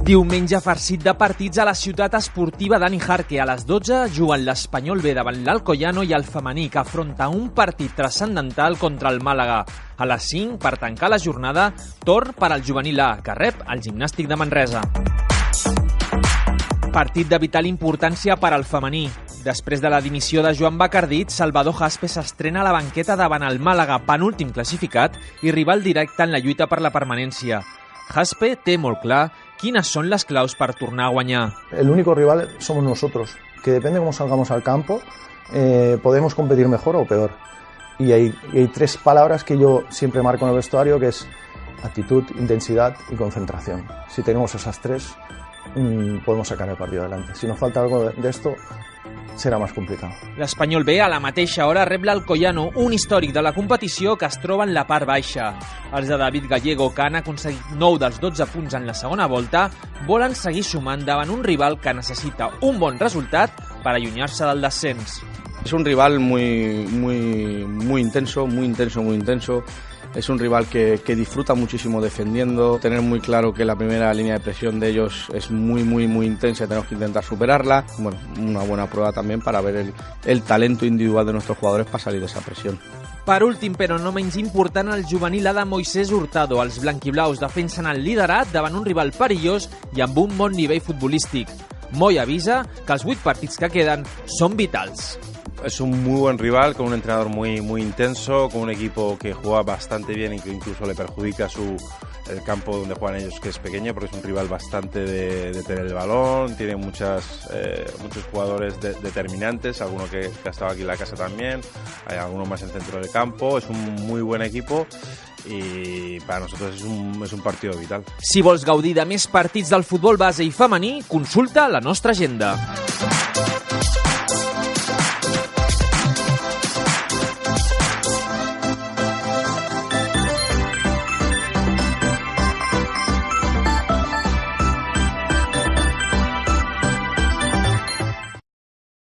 Diumenge farcit de partits a la ciutat esportiva Dani Jarque. A les 12 juguen l'Espanyol B davant l'Alcoyano i el femení, que afronta un partit transcendental contra el Màlaga. A les 5, per tancar la jornada, torn per al juvenil A, que rep el Gimnàstic de Manresa. Partit de vital importància per al femení. Després de la dimissió de Joan Bacardit, Salvador Jaspe s'estrena a la banqueta davant el Màlaga, penúltim classificat i rival directe en la lluita per la permanència. Jaspe té molt clar quines son las claus para tornar a guanyar. El único rival somos nosotros, que depende de cómo salgamos al campo, podemos competir mejor o peor. Y hay tres palabras que yo siempre marco en el vestuario, que es actitud, intensidad y concentración. Si tenemos esas tres, podemos sacar el partido adelante. Si nos falta algo de esto, serà més complicat. L'Espanyol B a la mateixa hora rep l'Alcoyano, un històric de la competició que es troba en la part baixa. Els de David Gallego, que han aconseguit 9 dels 12 punts en la segona volta, volen seguir sumant davant un rival que necessita un bon resultat per allunyar-se del descens. Es un rival muy intenso. Es un rival que disfruta muchísimo defendiendo, tener muy claro que la primera línea de presión de ellos es muy intensa y tenemos que intentar superarla. Bueno, una buena prueba también para ver el talento individual de nuestros jugadores para salir de esa presión. Per últim, però no menys important, el juvenil A de Moisés Hurtado. Els blanquiblaus defensen el liderat davant un rival perillós i amb un bon nivell futbolístic. Moy avisa que els 8 partits que queden són vitals. Es un muy buen rival, con un entrenador muy intenso, con un equipo que juega bastante bien y que incluso le perjudica el campo donde juegan ellos, que es pequeño, porque es un rival bastante de tener el balón, tiene muchos jugadores determinantes, alguno que ha estado aquí en la casa también, hay alguno más en el centro del campo. Es un muy buen equipo i per a nosaltres és un partido vital. Si vols gaudir de més partits del futbol base i femení, consulta la nostra agenda.